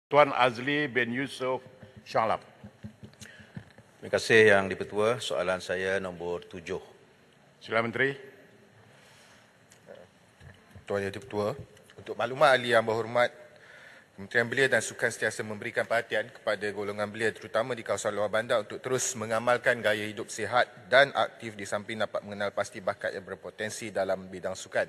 Tuan Azli bin Yusof Shalab. Terima kasih Yang di-Pertua. Soalan saya nombor 7. Sila Menteri. Tuan Yang di-Pertua, untuk maklumat ahli yang berhormat, Kementerian Belia dan Sukan sentiasa memberikan perhatian kepada golongan belia terutama di kawasan luar bandar untuk terus mengamalkan gaya hidup sihat dan aktif di samping dapat mengenal pasti bakat yang berpotensi dalam bidang sukan.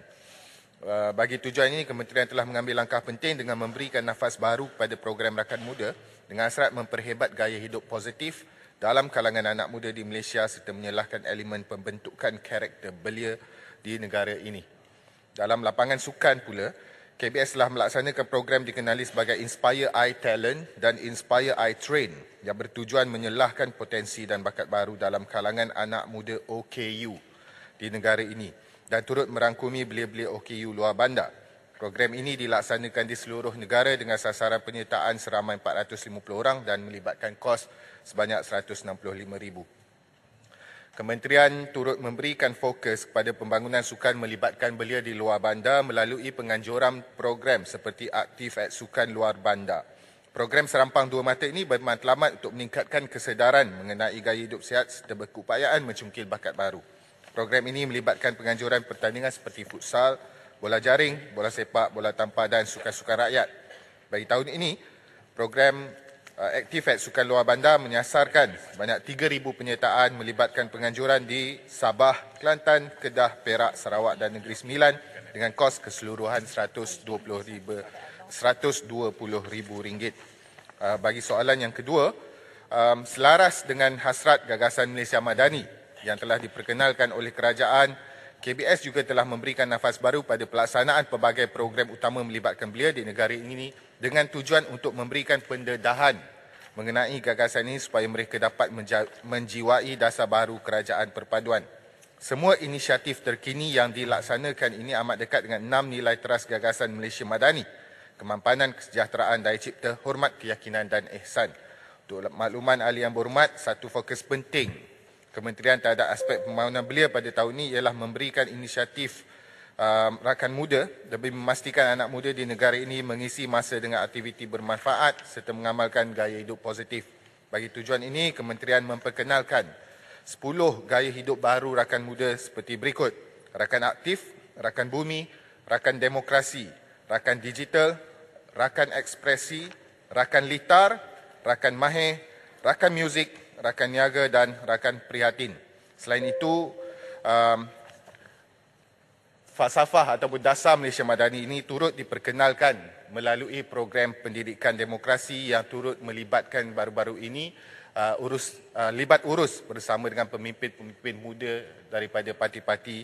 Bagi tujuan ini, Kementerian telah mengambil langkah penting dengan memberikan nafas baru kepada program rakan muda dengan hasrat memperhebat gaya hidup positif dalam kalangan anak muda di Malaysia serta menyelahkan elemen pembentukan karakter belia di negara ini. Dalam lapangan sukan pula, KBS telah melaksanakan program dikenali sebagai Inspire I Talent dan Inspire I Train yang bertujuan menyelahkan potensi dan bakat baru dalam kalangan anak muda OKU di negara ini dan turut merangkumi belia-belia OKU luar bandar. Program ini dilaksanakan di seluruh negara dengan sasaran penyertaan seramai 450 orang dan melibatkan kos sebanyak RM165,000. Kementerian turut memberikan fokus kepada pembangunan sukan melibatkan belia di luar bandar melalui penganjuran program seperti Aktif at Sukan Luar Bandar. Program serampang dua mata ini bermatlamat untuk meningkatkan kesedaran mengenai gaya hidup sihat serta berkeupayaan mencungkil bakat baru. Program ini melibatkan penganjuran pertandingan seperti futsal, bola jaring, bola sepak, bola tampar dan sukan-sukan rakyat. Bagi tahun ini, program Aktif at Sukan Luar Bandar menyasarkan banyak 3,000 penyertaan melibatkan penganjuran di Sabah, Kelantan, Kedah, Perak, Sarawak dan Negeri Sembilan dengan kos keseluruhan RM120,000. Bagi soalan yang kedua, selaras dengan hasrat gagasan Malaysia Madani yang telah diperkenalkan oleh kerajaan, KBS juga telah memberikan nafas baru pada pelaksanaan pelbagai program utama melibatkan belia di negara ini dengan tujuan untuk memberikan pendedahan mengenai gagasan ini supaya mereka dapat menjiwai dasar baru kerajaan perpaduan. Semua inisiatif terkini yang dilaksanakan ini amat dekat dengan 6 nilai teras gagasan Malaysia Madani: kemampanan, kesejahteraan, daya cipta, hormat, keyakinan dan ihsan. Untuk makluman ahli yang berhormat, satu fokus penting Kementerian terhadap aspek pembangunan belia pada tahun ini ialah memberikan inisiatif rakan muda demi memastikan anak muda di negara ini mengisi masa dengan aktiviti bermanfaat serta mengamalkan gaya hidup positif. Bagi tujuan ini, Kementerian memperkenalkan 10 gaya hidup baru rakan muda seperti berikut: rakan aktif, rakan bumi, rakan demokrasi, rakan digital, rakan ekspresi, rakan litar, rakan mahir, rakan muzik, rakan niaga dan rakan prihatin. Selain itu, falsafah ataupun dasar Malaysia Madani ini turut diperkenalkan melalui program pendidikan demokrasi yang turut melibatkan baru-baru ini libat urus bersama dengan pemimpin-pemimpin muda daripada parti-parti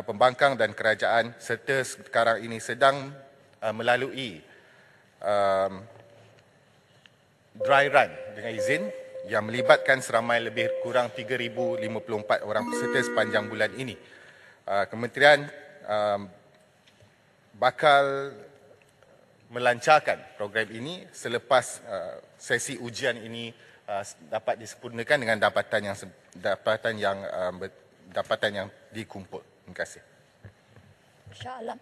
pembangkang dan kerajaan serta sekarang ini sedang melalui dry run dengan izin yang melibatkan seramai lebih kurang 3,054 orang peserta sepanjang bulan ini. Kementerian bakal melancarkan program ini selepas sesi ujian ini dapat disempurnakan dengan dapatan yang dikumpul. Terima kasih. Shah Alam.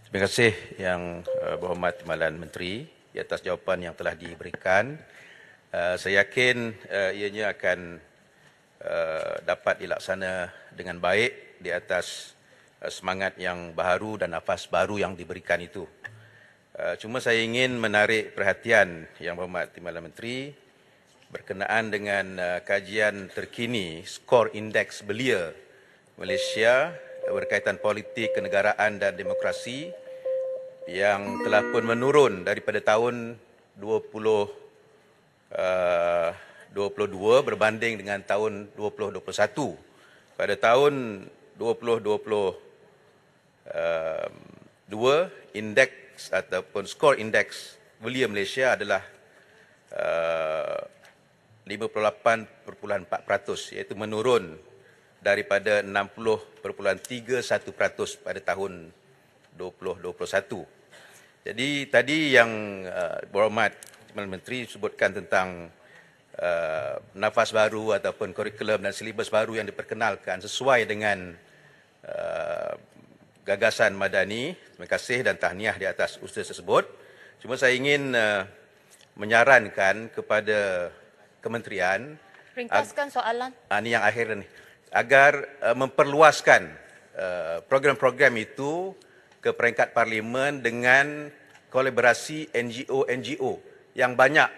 Terima kasih Yang berhormat Timbalan Menteri di atas jawapan yang telah diberikan. Saya yakin ianya akan dapat dilaksana dengan baik di atas semangat yang baru dan nafas baru yang diberikan itu. Cuma saya ingin menarik perhatian Yang berhormat Timbalan Menteri berkenaan dengan kajian terkini skor indeks belia Malaysia berkaitan politik, kenegaraan dan demokrasi yang telah pun menurun daripada tahun 2022 berbanding dengan tahun 2021. Pada tahun 2022, indeks ataupun skor indeks belia Malaysia adalah 58.4%, iaitu menurun daripada 60.31% pada tahun 2021. Jadi tadi Yang berhormat Menteri sebutkan tentang nafas baru ataupun kurikulum dan silibus baru yang diperkenalkan sesuai dengan gagasan Madani. Terima kasih dan tahniah di atas usaha tersebut. Cuma saya ingin menyarankan kepada kementerian, Ringkaskan soalan. ini yang akhir ni, agar memperluaskan program-program itu ke peringkat parlimen dengan kolaborasi NGO-NGO yang banyak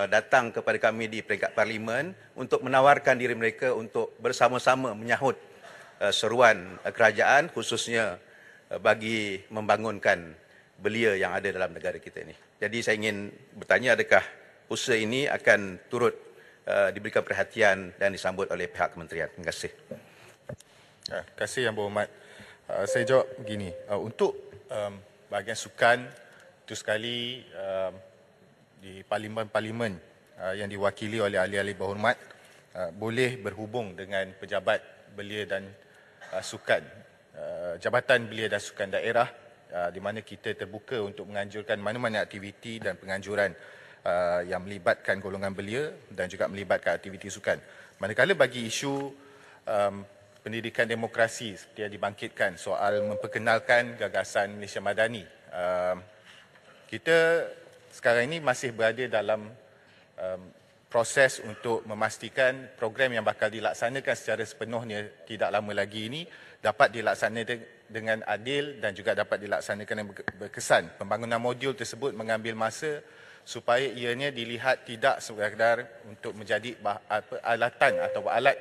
datang kepada kami di peringkat parlimen untuk menawarkan diri mereka untuk bersama-sama menyahut seruan kerajaan khususnya bagi membangunkan belia yang ada dalam negara kita ini. Jadi saya ingin bertanya, adakah usaha ini akan turut diberikan perhatian dan disambut oleh pihak kementerian? Terima kasih. Terima kasih Yang Berhormat. Saya jawab begini, untuk bahagian sukan itu sekali di parlimen-parlimen yang diwakili oleh ahli-ahli berhormat boleh berhubung dengan pejabat belia dan sukan, Jabatan Belia dan Sukan Daerah, di mana kita terbuka untuk menganjurkan mana-mana aktiviti dan penganjuran yang melibatkan golongan belia dan juga melibatkan aktiviti sukan. Manakala bagi isu pendidikan demokrasi seperti yang dibangkitkan soal memperkenalkan gagasan Malaysia Madani, kita sekarang ini masih berada dalam proses untuk memastikan program yang bakal dilaksanakan secara sepenuhnya tidak lama lagi ini dapat dilaksanakan dengan adil dan juga dapat dilaksanakan yang berkesan. Pembangunan modul tersebut mengambil masa supaya ianya dilihat tidak sekadar untuk menjadi alatan atau alat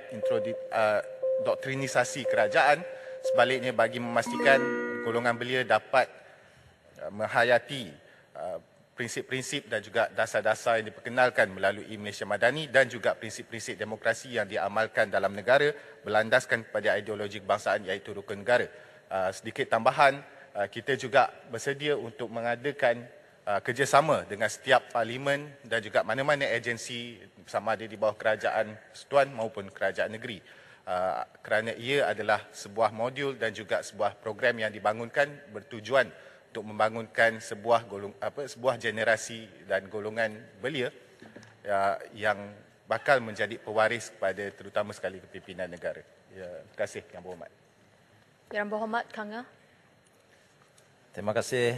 doktrinisasi kerajaan, sebaliknya bagi memastikan golongan belia dapat menghayati prinsip-prinsip dan juga dasar-dasar yang diperkenalkan melalui Malaysia Madani dan juga prinsip-prinsip demokrasi yang diamalkan dalam negara berlandaskan pada ideologi kebangsaan iaitu rukun negara. Sedikit tambahan, kita juga bersedia untuk mengadakan kerjasama dengan setiap parlimen dan juga mana-mana agensi sama ada di bawah kerajaan persekutuan maupun kerajaan negeri. Kerana ia adalah sebuah modul dan juga sebuah program yang dibangunkan bertujuan untuk membangunkan sebuah generasi dan golongan belia yang bakal menjadi pewaris kepada terutama sekali kepimpinan negara. Terima kasih Yang Berhormat. Yang Berhormat Kanga. Terima kasih